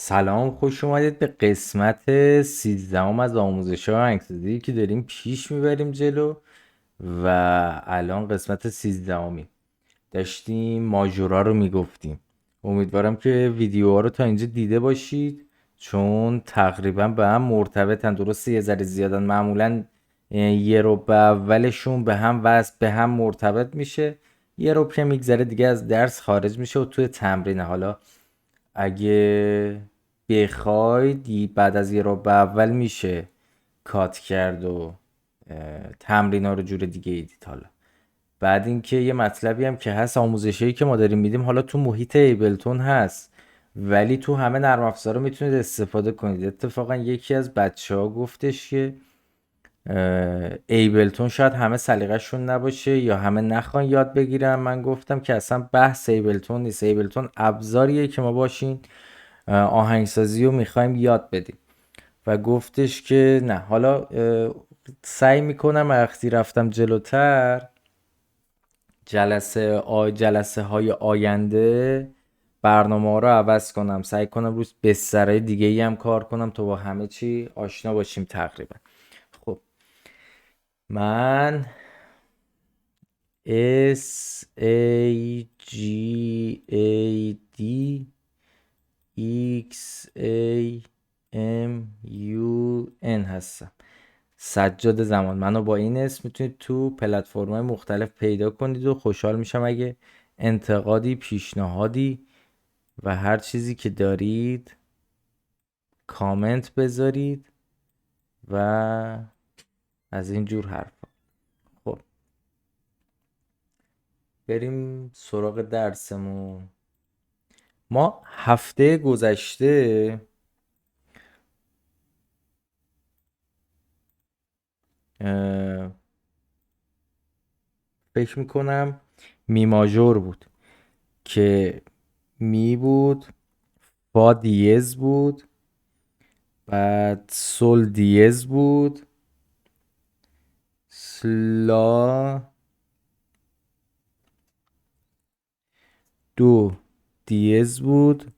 سلام، خوش اومدید به قسمت 13 از آموزش ها انگیزی که داریم پیش میبریم جلو. و الان قسمت 13 داشتیم ماژورا رو میگفتیم. امیدوارم که ویدیوها رو تا اینجا دیده باشید، چون تقریبا به هم مرتبطن. درسته یه ذره زیادن، معمولا یه رو به اولشون به هم وصل، به هم مرتبط میشه. یه رو که میگذره دیگه از درس خارج میشه و توی تمرین. حالا اگه بخواید بعد از یه رو به اول میشه کات کرد و تمرین ها رو جور دیگه ایدید. حالا بعد اینکه یه مطلبی هم که هست، آموزشی که ما داریم میدیم حالا تو محیط ایبلتون هست، ولی تو همه نرم افزارا میتونید استفاده کنید. اتفاقا یکی از بچه ها گفتش که ایبلتون شاید همه سلیقه‌شون نباشه یا همه نخوان یاد بگیرن. من گفتم که اصلا بحث ایبلتون نیست. ایبلتون ابزاریه که ما باشین آهنگسازی رو میخوایم یاد بدیم. و گفتش که نه، حالا سعی میکنم وقتی رفتم جلوتر جلسه های آینده برنامه ها رو عوض کنم، سعی کنم روز بسترهای دیگه ای هم کار کنم تا با همه چی آشنا باشیم تقریبا. خب من SAGADXAMUN هستم. سجاد زمان. منو با این اسم میتونید تو پلتفرم‌های مختلف پیدا کنید و خوشحال میشم اگه انتقادی، پیشنهادی و هر چیزی که دارید کامنت بذارید و از این جور حرفا. خب بریم سراغ درسمون. ما هفته گذشته فکر میکنم می ماژور بود که می بود، فا دیز بود، بعد سل دیز بود، لا دو دیز بود،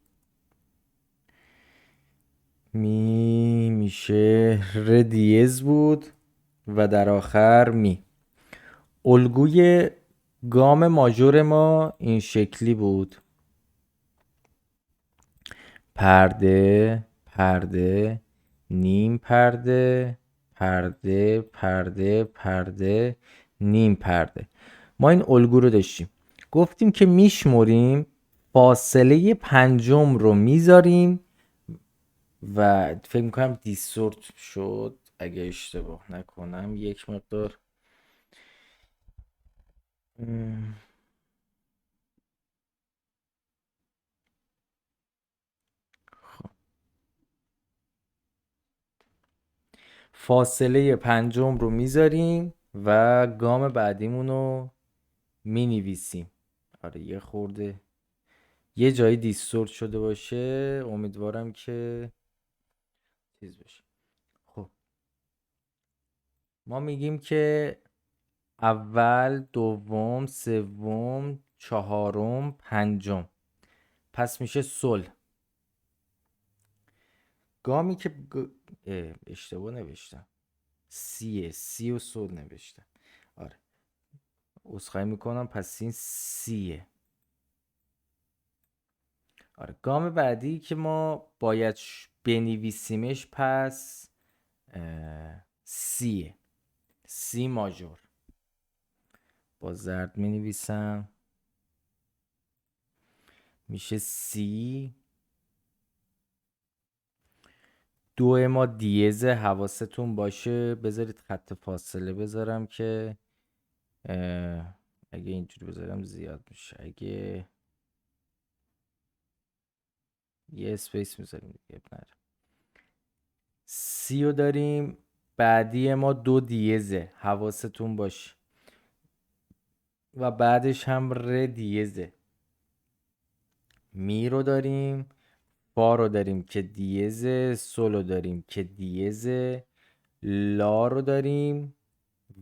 می میشه ر دیز بود و در آخر می. الگوی گام ماژور ما این شکلی بود: پرده، پرده، نیم پرده، پرده، پرده، پرده، نیم پرده. ما این الگو رو داشتیم، گفتیم که میشمریم، فاصله پنجم رو میذاریم و فکر میکنم دیسورت شد اگه اشتباه نکنم یک مقدار. فاصله پنجم رو میذاریم و گام بعدیمون رو مینویسیم. آره یه خورده یه جایی دیستورت شده باشه، امیدوارم که چیز باشه. خب ما میگیم که اول، دوم، سوم، چهارم، پنجم، پس میشه سل. گامی که اشتباه نوشتم، سی و سل نوشتم. آره عذرخواهی میکنم، پس این سیه. آره گام بعدی که ما باید بنویسیمش پس سیه، سی ماژور. با زرد می نویسم، میشه سی. دو ما دیز، حواستون باشه بذارید خط فاصله بذارم که اگه اینجوری بذارم زیاد میشه، اگه یه اسپیس میذاریم دیگه اب نره. سی رو داریم، بعدی ما دو دیزه، حواستون باشه، و بعدش هم ر دیزه. می رو داریم، فا رو داریم که دیزه، سول رو داریم که دیزه، لا رو داریم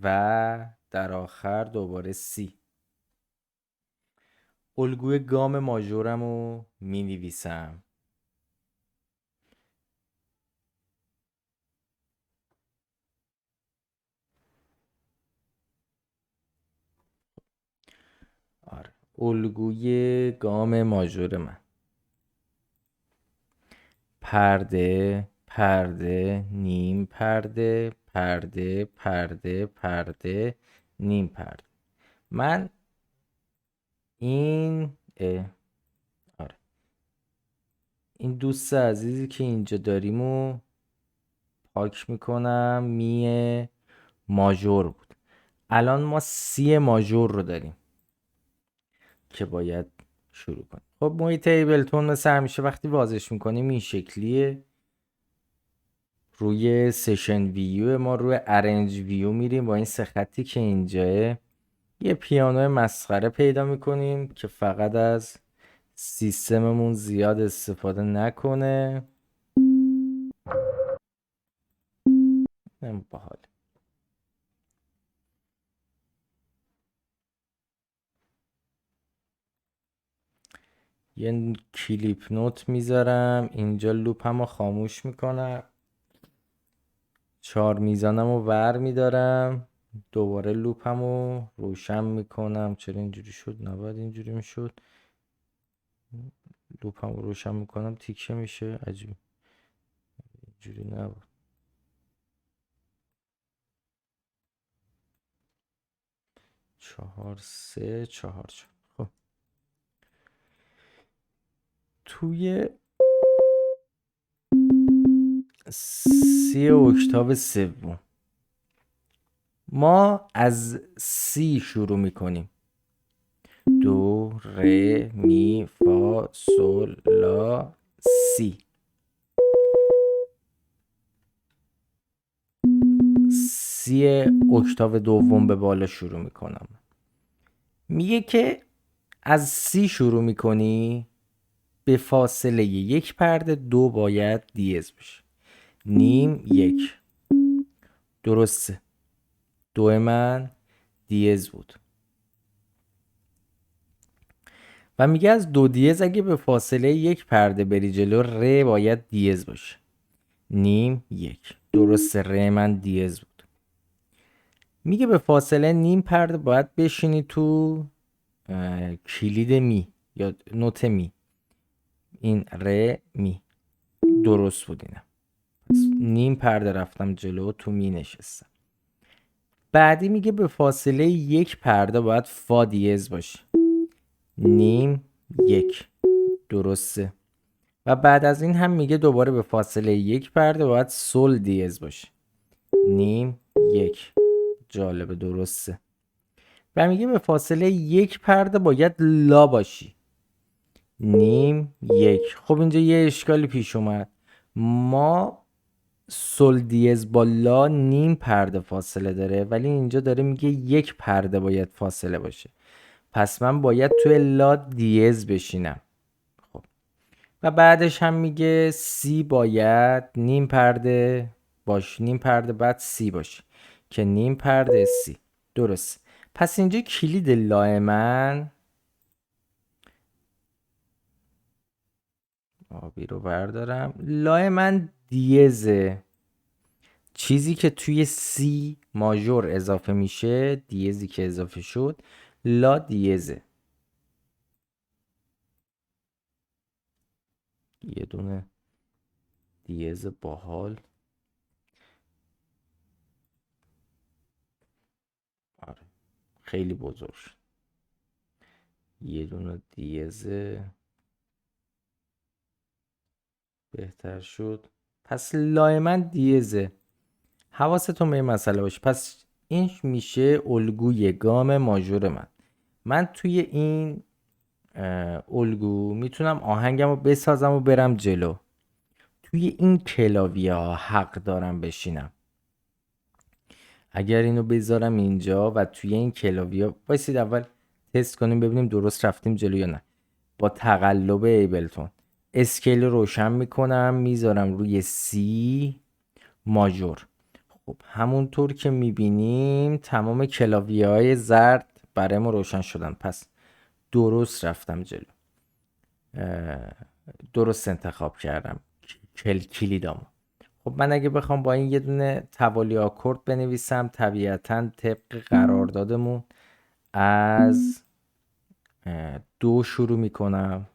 و در آخر دوباره سی. الگوی گام ماژورم رو می نویسم: الگوی گام ماژور من. پرده، پرده، نیم پرده، پرده، پرده، پرده، نیم پرده. من این آره این دوست عزیزی که اینجا داریم و پاک میکنم. می ماژور بود. الان ما سی ماژور رو داریم که باید شروع کنیم. خب محیط ایبلتون مثل همیشه وقتی بازش میکنیم این شکلیه. روی سشن ویو ما روی ارنج ویو میریم با این سه خطی که اینجاه. یه پیانو مسخره پیدا میکنیم که فقط از سیستممون زیاد استفاده نکنه. باحال. یه کلیپ نوت میذارم اینجا، لوپمو خاموش میکنم، 4 میزانمو ور میدارم، دوباره لوپمو روشن میکنم. چرا اینجوری شد؟ نباید اینجوری میشد. لوپمو روشن میکنم تیکه میشه. عجیب، اینجوری نبود. 4 3 4 4. خب توی 3 اکتاو سوم ما از سی شروع میکنیم. دو، ره، می، فا، سول، لا، سی. سی اکتاو دوم به بالا شروع میکنم. میگه که از سی شروع میکنی، به فاصله یک پرده دو باید دیز بشه. نیم، یک. درسته، دو من دیز بود. و میگه از دو دیز اگه به فاصله یک پرده بری جلو، ره باید دیز باشه. نیم، یک. درسته، ره من دیز بود. میگه به فاصله نیم پرده باید بشینی تو کلید می یا نوت می. این ره می. درست بود اینم. پس نیم پرده رفتم جلو، تو می نشستم. بعدی میگه به فاصله یک پرده باید فا دیز باشه. نیم، یک. درسته. و بعد از این هم میگه دوباره به فاصله یک پرده باید سول دیز باشه. نیم، یک. جالبه، درسته. و میگه به فاصله یک پرده باید لا باشی. نیم، یک. خب اینجا یه اشکالی پیش اومد. ما سول دیز با لا نیم پرده فاصله داره، ولی اینجا داره میگه یک پرده باید فاصله باشه. پس من باید توی لا دیز بشینم. خب و بعدش هم میگه سی باید نیم پرده باشه. نیم پرده بعد سی باشه که نیم پرده سی. درست. پس اینجا کلید لا من، آبی رو بردارم، لا من دیزه. چیزی که توی سی ماژور اضافه میشه، دیزی که اضافه شد، لا دیزه. یه دونه دیز باحال. آره خیلی بزرگ شد. یه دونه دیز بهتر شد. پس لای من دیزه. حواستون به این مسئله باشه. پس این میشه الگوی گام ماژور من. من توی این الگو میتونم آهنگم رو بسازم و برم جلو. توی این کلاویه ها حق دارم بشینم. اگر اینو بذارم اینجا و توی این کلاویه ها بایستید اول تست کنیم ببینیم درست رفتیم جلو یا نه. با تقلب ایبلتون اسکیل روشن میکنم، میذارم روی سی ماژور. خب همونطور که میبینیم تمام کلاویه های زرد برای ما روشن شدن. پس درست رفتم جلو. درست انتخاب کردم کلیدامو. خب من اگه بخوام با این یه دونه توالی آکورد بنویسم، طبیعتاً طبق قراردادمون از دو شروع میکنم،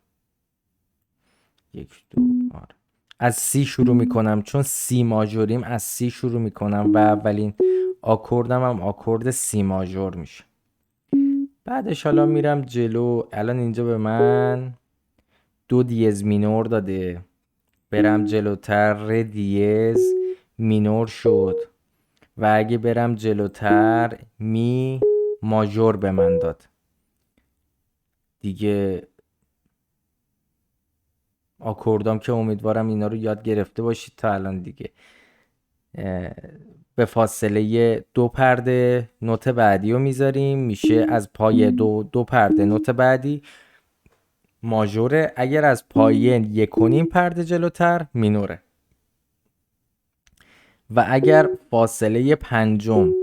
یک دو. آره. از سی شروع میکنم چون سی ماژوریم، از سی شروع میکنم و اولین آکوردم هم آکورد سی ماژور میشه. بعدش حالا میرم جلو. الان اینجا به من دو دیز مینور داده، برم جلوتر ره دیز مینور شد و اگه برم جلوتر می ماژور به من داد دیگه. آکوردام که امیدوارم اینا رو یاد گرفته باشید تا الان دیگه. به فاصله دو پرده نوت بعدی رو میذاریم، میشه از پای دو پرده نوت بعدی ماژوره، اگر از پایه 1.5 پرده جلوتر مینوره، و اگر فاصله پنجم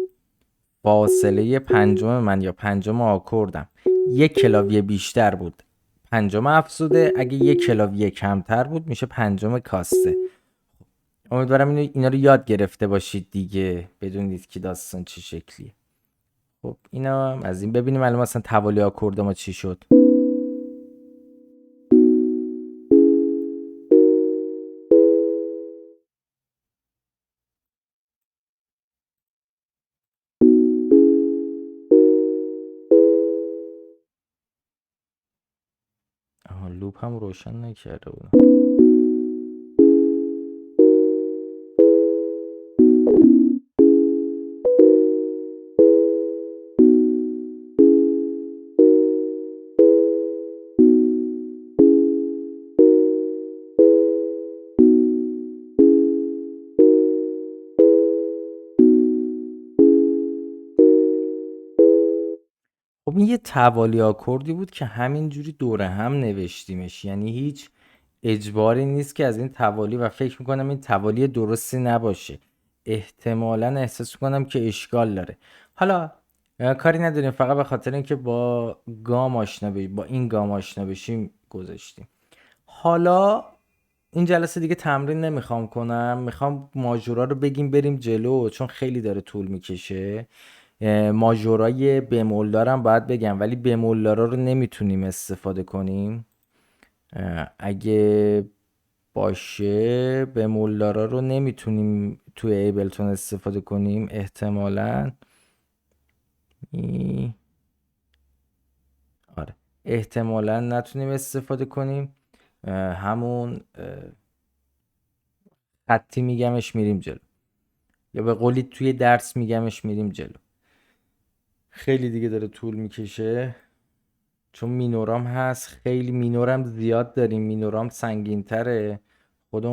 من یا پنجم آکوردم یک کلاویه بیشتر بود پنجم افزوده، اگه یک کلاویه کمتر بود میشه پنجم کاسته. امیدوارم اینا رو یاد گرفته باشید دیگه، بدونید که داستان چه شکلیه. خب اینا هم از این. ببینیم الان مثلا توالی آکورد ما چی شد. آها لوپ هم روشن نکرده بودم. خب این یه توالی آکوردی بود که همینجوری دوره هم نوشتیمش، یعنی هیچ اجباری نیست که از این توالی، و فکر میکنم این توالی درستی نباشه، احتمالا احساس میکنم که اشکال داره. حالا کاری نداریم، فقط به خاطر اینکه با گام آشنا بشیم، با این گام آشنا بشیم گذاشتیم. حالا این جلسه دیگه تمرین نمیخوام کنم، میخوام ماژورا رو بگیم بریم جلو چون خیلی داره طول میکشه. ماژورای بمول دارم باید بگم، ولی بمول دارا رو نمیتونیم استفاده کنیم. اگه باشه بمول دارا رو نمیتونیم توی ایبلتون استفاده کنیم احتمالاً. آره احتمالاً نتونیم استفاده کنیم. همون خطی میگمش میریم جلو، یا به قولی توی درس میگمش میریم جلو. خیلی دیگه داره طول میکشه چون مینورام هست، خیلی مینورم زیاد داریم، مینورام سنگین تره،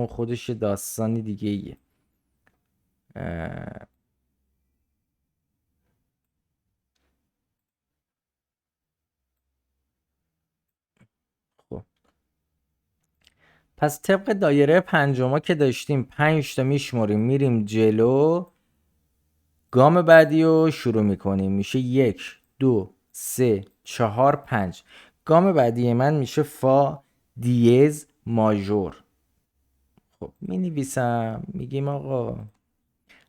خودش داستانی دیگه ایه. خب پس طبق دایره پنجما که داشتیم 5 تا میشماریم میریم جلو، گام بعدی رو شروع میکنیم، میشه 1 2 3 4 5. گام بعدی من میشه فا دیز ماژور. خب می نویسم، میگیم آقا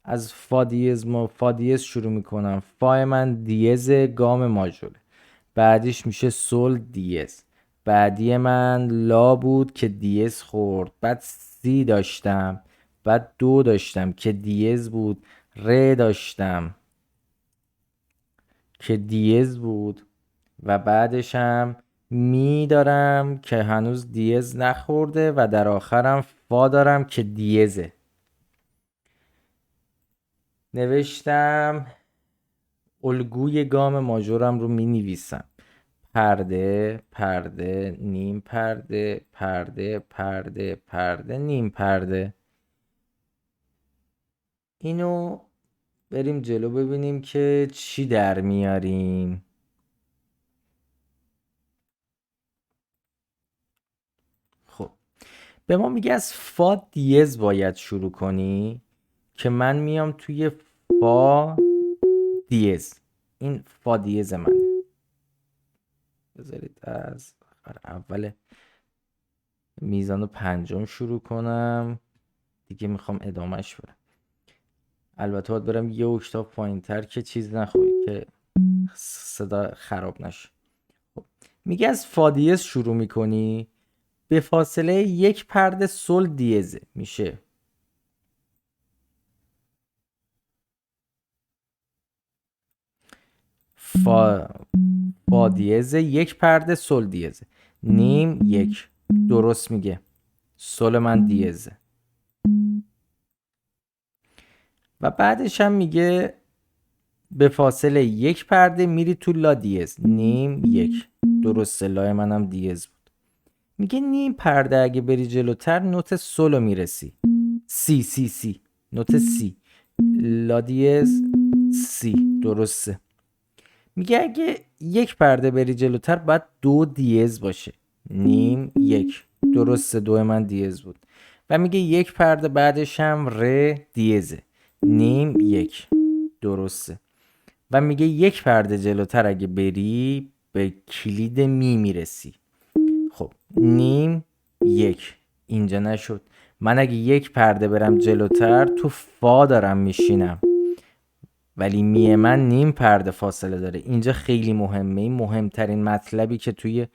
از فا دیز شروع میکنم، فا من دیز گام ماژوره، بعدیش میشه سول دیز، بعدی من لا بود که دیز خورد، بعد سی داشتم، بعد دو داشتم که دیز بود، ره داشتم که دیز بود، و بعدش هم می دارم که هنوز دیز نخورده، و در آخرم فا دارم که دیزه. نوشتم الگوی گام ماژورم رو می نویسم: پرده پرده نیم پرده پرده پرده پرده نیم پرده. اینو بریم جلو ببینیم که چی در میاریم. خب به ما میگه از فا دیز باید شروع کنی، که من میام توی فا دیز، این فا دیز منه. بذارید از اول میزان پنجم شروع کنم دیگه، میخوام ادامهش برم. البته باید برم یه اکتاف پایین تر که چیز نخوری، که صدا خراب نشه. خب میگه از فا دیز شروع میکنی، به فاصله 1 پرده سل دیزه میشه فا دیز 1 پرده سل دیزه، نیم 1. درست میگه، سل من دیزه. و بعدش هم میگه به فاصله 1 پرده میری تو لا دیز، نیم 1. درسته، لای منم دیز بود. میگه نیم پرده اگه بری جلوتر نوت سولو میرسی، سی نوت سی، لا دیز سی. درسته. میگه اگه 1 پرده بری جلوتر باید دو دیز باشه، نیم 1. درسته، دو من دیز بود. و میگه 1 پرده بعدش هم ر دیزه، نیم 1. درسته. و میگه 1 پرده جلوتر اگه بری به کلید می میرسی. خب نیم 1 اینجا نشد. من اگه 1 پرده برم جلوتر تو فا دارم میشینم، ولی می من نیم پرده فاصله داره. اینجا خیلی مهمه، این مهمترین مطلبی که توی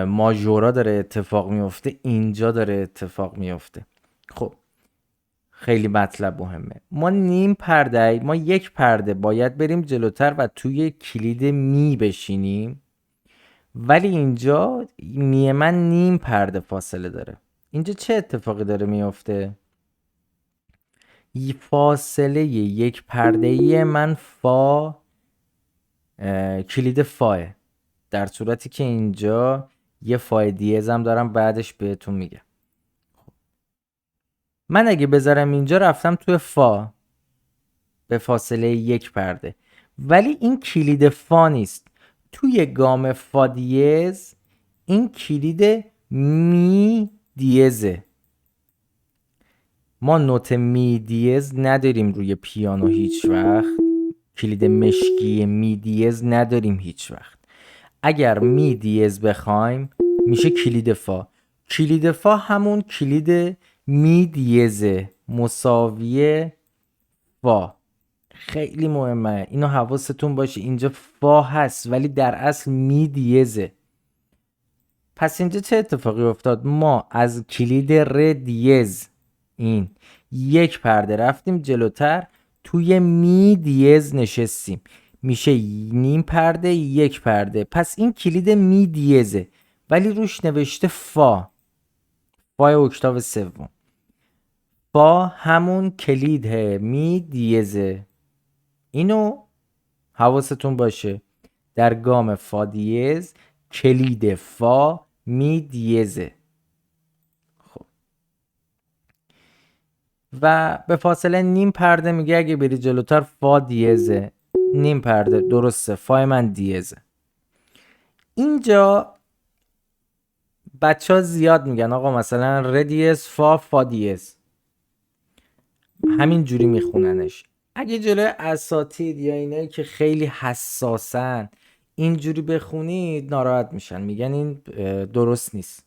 ماژورا داره اتفاق میفته اینجا داره اتفاق میفته. خب خیلی مطلب مهمه. ما نیم پرده، ما 1 پرده باید بریم جلوتر و توی کلید می بشینیم، ولی اینجا می من نیم پرده فاصله داره. اینجا چه اتفاقی داره میفته؟ فاصله 1 پرده‌ای من فا کلید فاه، در صورتی که اینجا یه فای دیزم دارم بعدش بهتون میگم. من اگه بذارم اینجا رفتم توی فا به فاصله 1 پرده، ولی این کلید فا نیست. توی گام فا دیز این کلید می دیزه. ما نوت می دیز نداریم روی پیانو هیچ وقت، کلید مشکی می دیز نداریم هیچ وقت. اگر می دیز بخوایم میشه کلید فا. کلید فا همون کلید می دیزه، مساویه فا. خیلی مهمه اینو حواستون باشه، اینجا فا هست ولی در اصل می دیزه. پس اینجا چه اتفاقی افتاد؟ ما از کلید ر دیز این 1 پرده رفتیم جلوتر، توی می دیز نشستیم، میشه نیم پرده 1 پرده. پس این کلید می دیزه ولی روش نوشته فا، فای اکتاو سوم. فا همون کلید می دیزه، اینو حواستون باشه. در گام فا دیز کلید فا می دیزه. خب و به فاصله نیم پرده میگه اگه بری جلوتر فا دیزه، نیم پرده. درسته، فای من دیزه. اینجا بچه ها زیاد میگن آقا مثلا ر دیز فا دیز، همین جوری میخوننش. اگه جلوی اساتید یا اینایی که خیلی حساسن اینجوری بخونید ناراحت میشن، میگن این درست نیست،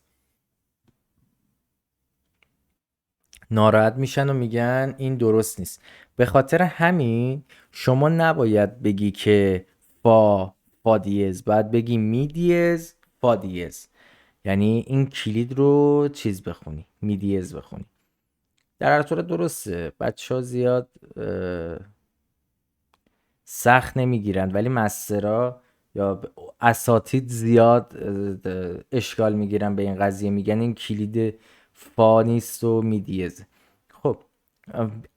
ناراحت میشن و میگن این درست نیست. به خاطر همین شما نباید بگی که فا دیز، باید بگی می دیز فا دیز، یعنی این کلید رو چیز بخونی، می دیز بخونی. در هر صورت درسته، بچه ها زیاد سخت نمیگیرن، ولی مسترا یا اساتید زیاد اشکال میگیرن به این قضیه، میگن این کلید فا نیست و می دیزه. خب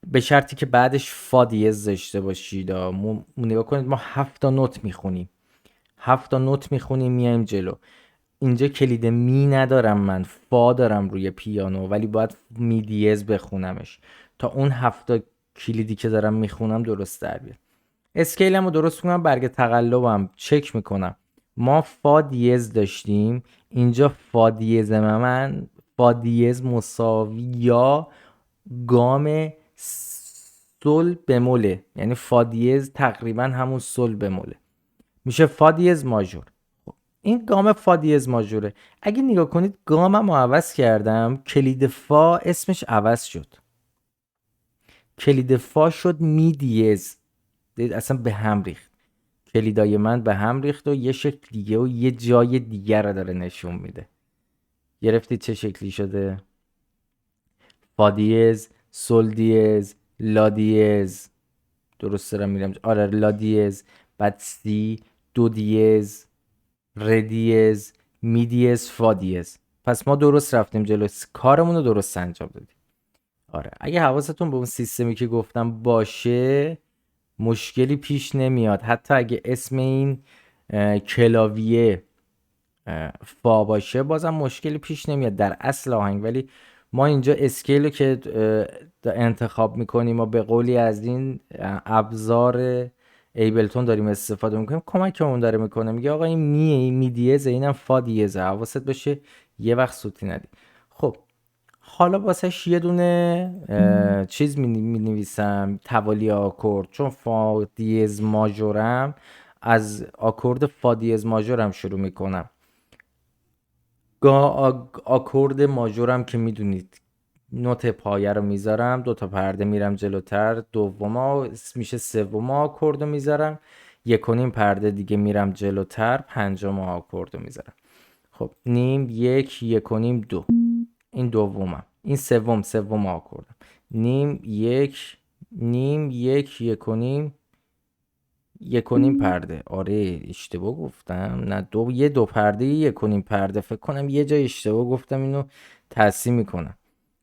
به شرطی که بعدش فا دیز داشته باشید. نگاه کنید ما 7 تا نوت میخونیم، 7 تا نوت میخونیم میایم جلو. اینجا کلید می ندارم، من فا دارم روی پیانو، ولی باید می دیز بخونمش تا اون 7 تا کلیدی که دارم میخونم درست در بیاد. اسکیلم رو درست کنم، برگ تقلبم چک میکنم. ما فا دیز داشتیم، اینجا فا دیز من فا دیز مساوی یا گام سل بموله، یعنی فا دیز تقریبا همون سل بموله، میشه فا دیز ماژور. این گام فا دیز ماژوره. اگه نگاه کنید گامم رو عوض کردم، کلید فا اسمش عوض شد، کلید فا شد می دیز. دید اصلا به هم ریخت. کلیدای من به هم ریخت و یه شکل دیگه و یه جای دیگه رو داره نشون میده. گرفتید چه شکلی شده؟ فا دیز، سل دیز، لا دیز. درست دارم میرم؟ آره، لا دیز، بعد سی، دو دیز، ر دیز، می دیز، فا دیز. پس ما درست رفتیم جلو، کارمون رو درست انجام دادیم. آره، اگه حواستون به اون سیستمی که گفتم باشه مشکلی پیش نمیاد. حتی اگه اسم این کلاویه فا باشه بازم مشکلی پیش نمیاد در اصل آهنگ. ولی ما اینجا اسکیل رو که انتخاب میکنیم و به قولی از این ابزار ایبلتون داریم استفاده میکنیم، کمکمون داره میکنه. میگه آقا این می دیزه، اینم فا دیزه، حواست باشه یه وقت سوتی ندی. خب حالا واسهش یه دونه چیز می نویسم، توالی آکورد. چون فا دیز ماژورم، از آکورد فا دیز ماژورم شروع میکنم. آکورد ماژورم که میدونید نوت پایه رو میذارم، 2 تا پرده میرم جلوتر، دوما میشه، سوم آکورد رو میذارم، 1.5 پرده دیگه میرم جلوتر، 5م آکورد رو میذارم. خب نیم، 1، 1.5، 2. این دومم. این سوم آکوردم. نیم، 1، نیم، 1، 1.5، 1.5 پرده. آره اشتباه گفتم، نه دو، یه 2 پرده، 1.5 پرده. فکر کنم یه جای اشتباه گفتم، اینو تصحیح میکنم.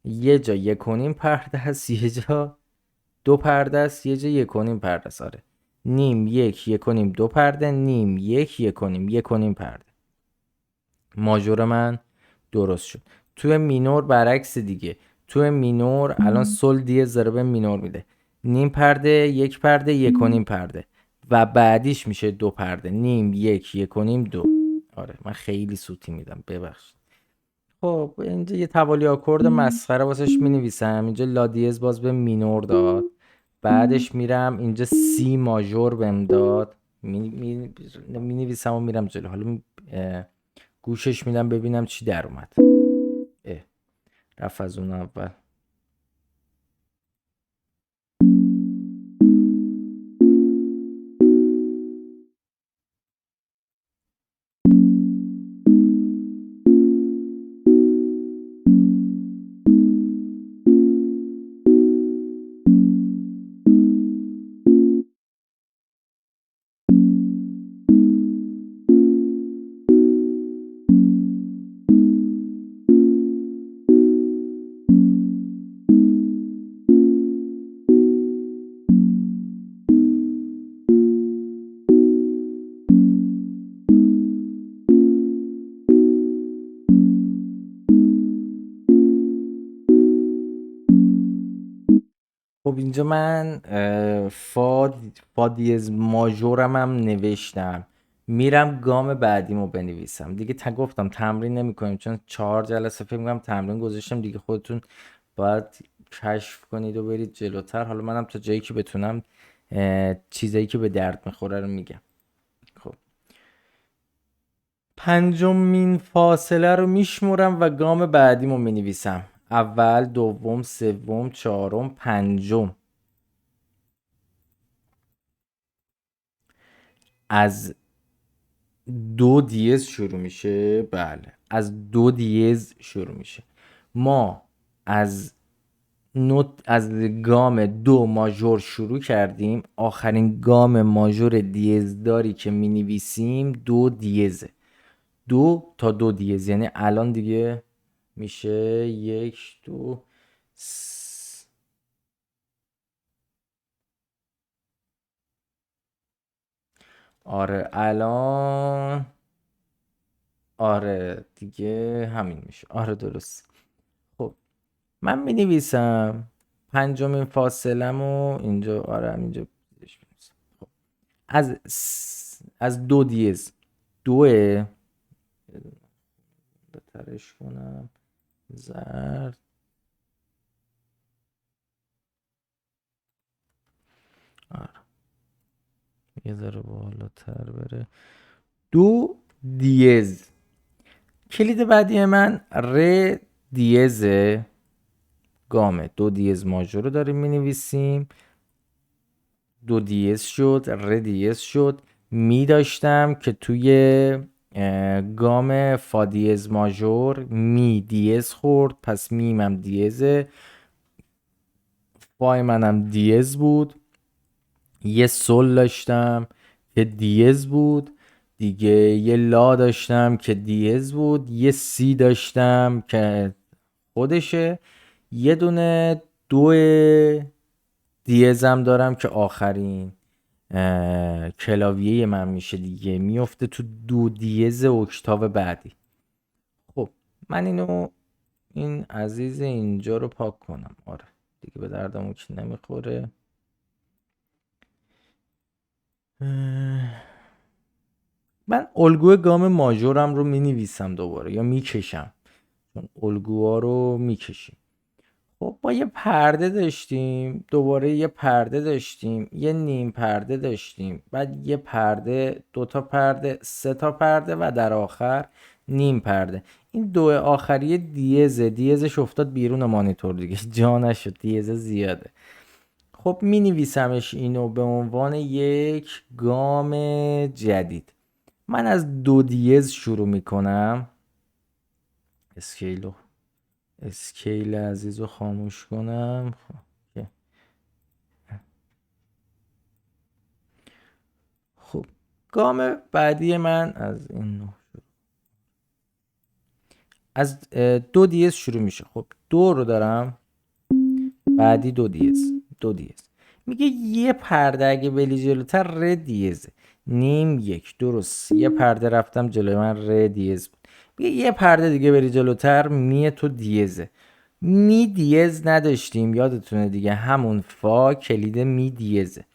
یه جا 1.5 پرده هست، یه جا 2 پرده است، یه جا 1.5 پرده است. آره، نیم، 1، 1.5، 2 پرده، نیم، 1، 1.5، 1.5 پرده. ماژور من درست شد. توی مینور برعکس دیگه. توی مینور الان سل دیز داره به مینور میده، نیم پرده، 1 پرده، 1.5 پرده، و بعدیش میشه 2 پرده، نیم، 1، 1.5، 2. آره من خیلی سوتی میدم، ببخشید. خب اینجا یه توالی آکورد مسخره واسش مینویسم. اینجا لا دیز باز به مینور داد، بعدش میرم اینجا سی ماژور بهم داد، مینویسم و میرم جلو. حالا گوشش میدم ببینم چی در اومد. رفت از اون اول. خب اینجا من فا دیز ماژورم هم نوشتم. میرم گام بعدیمو بنویسم دیگه. گفتم تمرین نمی کنیم چون 4 جلسه فکر میکنم تمرین گذاشتم دیگه. خودتون باید کشف کنید و برید جلوتر. حالا منم تا جایی که بتونم چیزایی که به درد میخوره رو میگم. خب 5مین فاصله رو میشمرم و گام بعدیمو مینویسم. اول، دوم، سوم، 4م، 5م. از 2 دیز شروع میشه. بله، از 2 دیز شروع میشه. ما از از گام 2 ماژور شروع کردیم. آخرین گام ماژور دیزداری که می نویسیم 2 دیزه. 2 تا 2 دیز، یعنی الان دیگه میشه 1، 2، آره الان، آره دیگه همین میشه. آره درست. خب من می نویسم 5مین فاصلمو اینجا. آره اینجا خب. از 2 دیز، 2 بترش کنم زرد. آره یه ذره بالاتر بره. 2 دیز. کلید بعدی من ر دیزه. گامه 2 دیز ماژور رو داریم می نویسیم. 2 دیز شد، ر دیز شد. می داشتم که توی گام فا دیز ماژور می دیز خورد، پس میمم دیزه، فای منم دیز بود، یه سل داشتم که دیز بود دیگه، یه لا داشتم که دیز بود، یه سی داشتم که خودشه، یه دونه دو دیزم دارم که آخرین کلاویه من میشه دیگه، میفته تو دو دیز اکتاو بعدی. خب من این عزیز اینجا رو پاک کنم. آره دیگه به دردمون که نمیخوره. من الگوی گام ماژورم رو می نویسم دوباره یا میکشم، چون الگوها رو میکشیم. خب ما یه پرده داشتیم، دوباره یه پرده داشتیم، یه نیم پرده داشتیم، بعد یه پرده، دوتا پرده، سه تا پرده و در آخر نیم پرده. این دو آخری دیزش افتاد بیرون مانیتور دیگه جا نشد، دیز زیاده. خب می نویسمش اینو به عنوان یک گام جدید. من از دو دیز شروع میکنم. اسکیل عزیز رو خاموش کنم. خب گام بعدی من از این از دو دیز شروع میشه. خب دو رو دارم، بعدی دو دیز میگه یه پرده اگه بلی جلوتر ر دیزه، نیم یک، درست، یه پرده رفتم جلوی من ر دیز بود. میگه یه پرده دیگه بری جلوتر می تو دیزه. می دیز نداشتیم یادتونه دیگه، همون فا کلید می دیزه.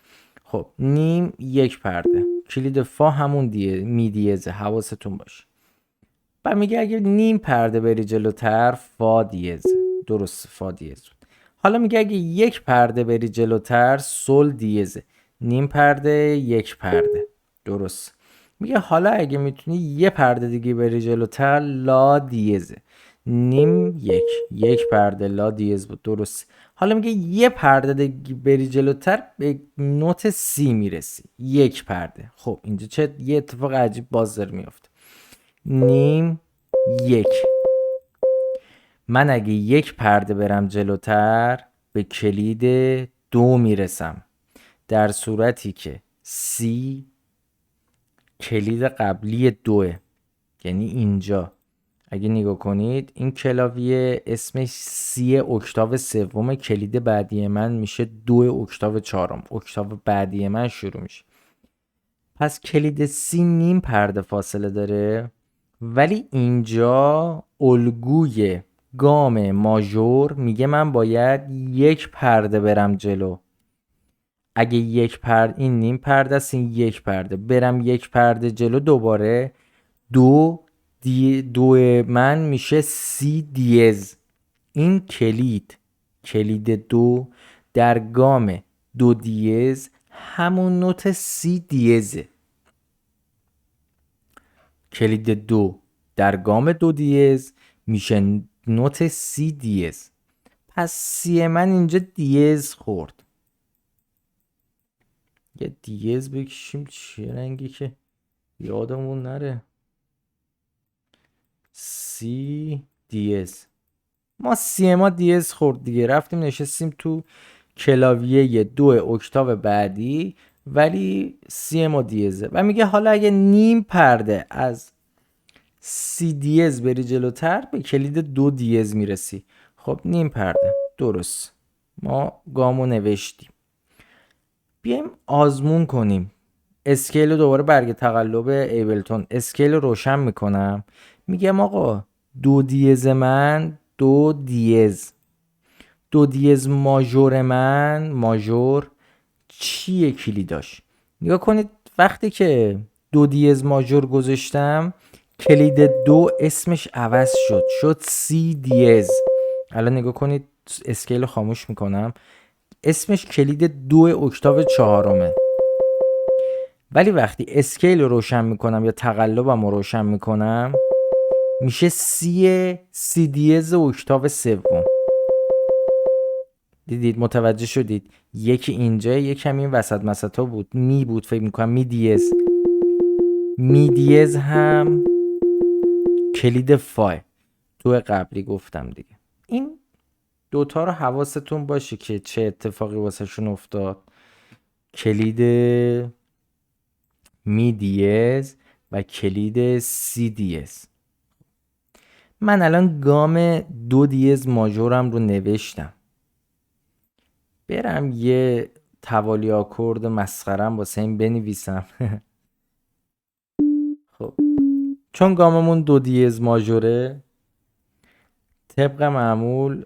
خب نیم یک پرده، کلید فا همون می دیزه، حواستون باشه. بعد میگه اگه نیم پرده بری جلوتر فا دیز، درست، فا دیز بود. حالا میگه اگه یک پرده بری جلوتر سل دیزه، نیم پرده یک پرده، درست. میگه حالا اگه میتونی یه پرده دیگه بری جلوتر لا دیزه، نیم یک پرده لا دیز بود، درست. حالا میگه یه پرده دیگه بری جلوتر به نوت سی میرسی، یک پرده. خب اینجا چه یه اتفاق عجیب باز داره میافته. نیم یک، من اگه یک پرده برم جلوتر به کلید دو میرسم، در صورتی که سی کلید قبلی دوه. یعنی اینجا اگه نگاه کنید این کلاویه اسمش سی اکتاو سوم، کلید بعدی من میشه دو اکتاو چهارم، اکتاو بعدی من شروع میشه. پس کلید سی نیم پرده فاصله داره، ولی اینجا الگوی گام ماژور میگه من باید یک پرده برم جلو. اگه یک پرده، این نیم پرده است، این یک پرده، برم یک پرده جلو دوباره دو من میشه سی دیز. این کلید دو در گام دو دیز همون نوت سی دیزه. کلید دو در گام دو دیز میشه نوت سی دیز. پس سی من اینجا دیز خورد. یه دیز بکشیم چه رنگی که یادمون نره. سی دیز، ما دیز خورد دیگه، رفتیم نشستیم تو کلاویه دو اکتاو بعدی، ولی سی ما دیزه. و میگه حالا اگه نیم پرده از سی دیز بری جلوتر به کلید دو دیز میرسی. خب نیم پرده، درست، ما گامو نوشتیم. بیایم آزمون کنیم. اسکیل رو دوباره برگ تقلب ایبلتون اسکیل رو روشن میکنم. میگم آقا دو دیز من دو دیز ماژور من ماژور چیه کلیداش؟ نگاه کنید وقتی که دو دیز ماژور گذاشتم کلید دو اسمش عوض شد سی دیز. الان نگاه کنید اسکیل رو خاموش میکنم، اسمش کلید دو اکتاو چهارمه. ولی وقتی اسکیل رو روشن میکنم یا تقلبم رو روشن میکنم میشه سی دیز اکتاو سوم. دیدید؟ متوجه شدید؟ یکی اینجا، یکی هم این وسط مسطا بود، می بود، فکر میکنم می دیز. می دیز هم کلید فای. تو قبلی گفتم دیگه. این دوتا رو حواستون باشه که چه اتفاقی واسه شون افتاد. کلید می دیز و کلید سی دیز. من الان گام دو دیز ماژورم رو نوشتم. برم یه توالی آکورد مسخرم واسه این بنویسم. خب چون گاممون دو دیز ماژوره، طبق معمول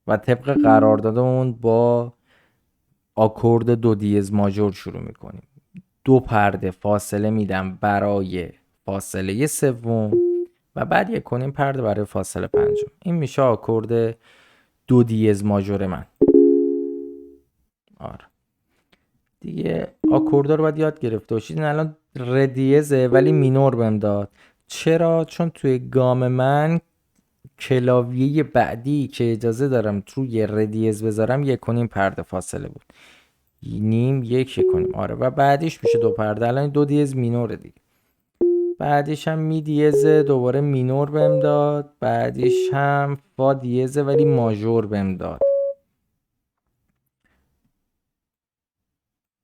و طبق قراردادمون با آکورد دو دیز ماژور شروع میکنیم. 2 پرده فاصله میدم برای فاصله سوم و بعد 1.5 پرده برای فاصله پنجم. این میشه آکورد دو دیز ماژور من. آره دیگه آکوردا رو باید یاد گرفته باشید. این الان ر دیزه ولی مینور بهم داد. چرا؟ چون توی گام من کلاویه بعدی که اجازه دارم توی ر دیز بذارم 1.5 پرده فاصله بود. نیم 1.1 آره و بعدیش میشه 2 پرده. الان دو دیز مینوره دیگه. بعدیش هم می دیزه دوباره مینور بهم داد. بعدیش هم فا دیزه ولی ماژور بهم داد.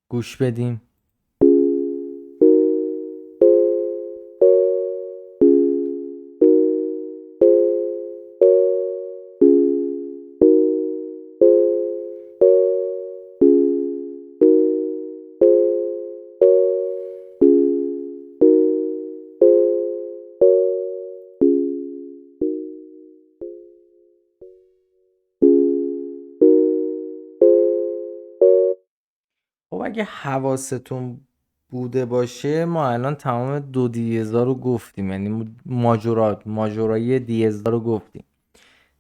گوش بدیم. خب اگه حواستون بوده باشه ما الان تمام دو دیزا رو گفتیم، یعنی ماژورای دیزا رو گفتیم.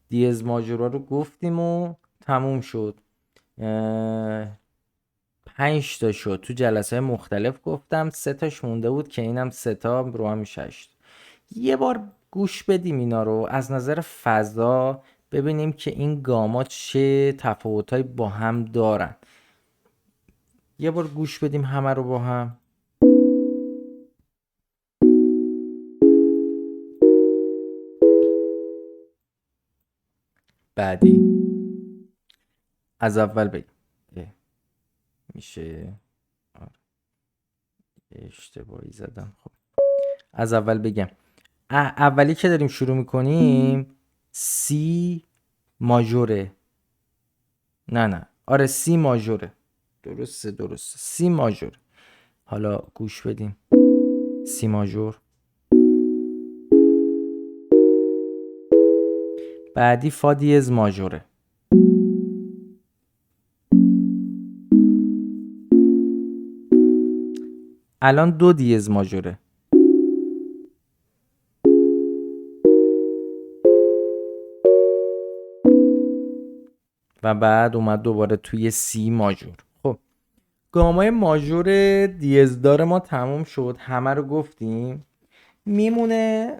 دیز ماژورا رو گفتیم و تموم شد. 5 تا شد تو جلسه مختلف گفتم. 3 تاش مونده بود که اینم 3 تا رو هم 6. یه بار گوش بدیم اینا رو از نظر فضا، ببینیم که این گاما چه تفاوتایی با هم دارن. یه بار گوش بدیم همه رو با هم. بعدی از اول بگیم. میشه اشتباهی زدم. خب از اول بگم. اولی که داریم شروع میکنیم سی ماژوره. نه آره سی ماژوره. درسته سی ماژور. حالا گوش بدیم. سی ماژور. بعدی فا دیز ماژوره. الان دو دیز ماژوره. و بعد اومد دوباره توی سی ماژور. خب گامای ماژور دیزدار ما تموم شد، همه رو گفتیم. میمونه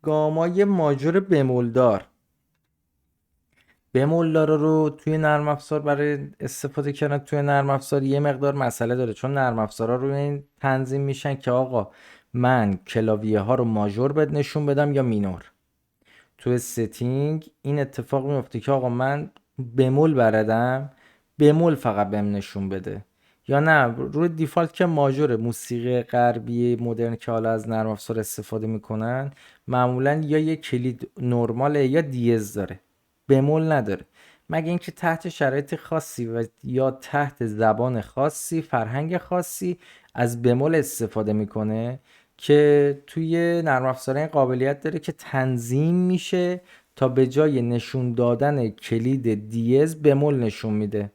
گامای ماژور بمولدار. بمولدار رو توی نرم افزار برای استفاده کردن توی نرم افزار یه مقدار مسئله داره، چون نرم افزارها روی این تنظیم میشن که آقا من کلاویه ها رو ماژور بد نشون بدم یا مینور. توی ستینگ این اتفاق میفته که آقا من بمول بردم، بمول فقط بهم نشون بده، یا نه روی دیفالت که ماژور. موسیقی غربی مدرن که حالا از نرم افزار استفاده میکنن معمولا یا یه کلید نرماله یا دیز داره، بمول نداره. مگه اینکه تحت شرایط خاصی و یا تحت زبان خاصی، فرهنگ خاصی از بمول استفاده میکنه که توی نرم افزار این قابلیت داره که تنظیم میشه تا به جای نشون دادن کلید دیز بمول نشون میده.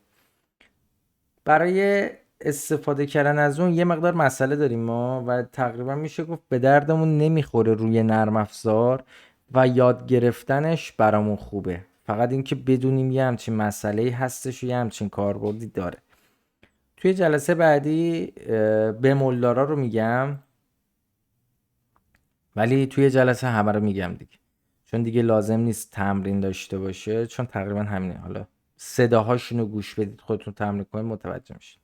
برای استفاده کردن از اون یه مقدار مسئله داریم ما و تقریبا میشه گفت به دردمون نمیخوره روی نرم افزار و یاد گرفتنش برامون خوبه. فقط اینکه بدونیم یه همچین مسئله‌ای هستش و یه همچین کاربردی داره. توی جلسه بعدی بمولدارا رو میگم، ولی توی جلسه همه رو میگم دیگه، چون دیگه لازم نیست تمرین داشته باشه، چون تقریبا همینه. حالا صداهاشون رو گوش بدید خودتون تمرین کنید متوجه میشید.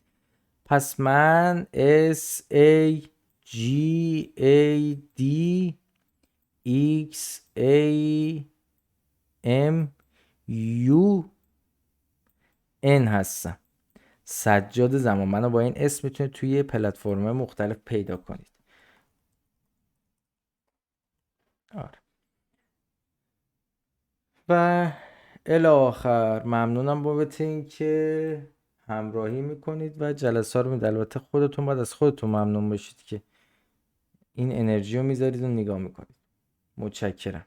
پس من SAGADXAMUN هستم. سجاد زمان. منو با این اسم میتونید توی پلتفرم مختلف پیدا کنید. آره. و الی آخر ممنونم بابت این که همراهی میکنید و جلسه رو البته خودتون باید از خودتون ممنون باشید که این انرژی رو میذارید و نگاه میکنید. متشکرم.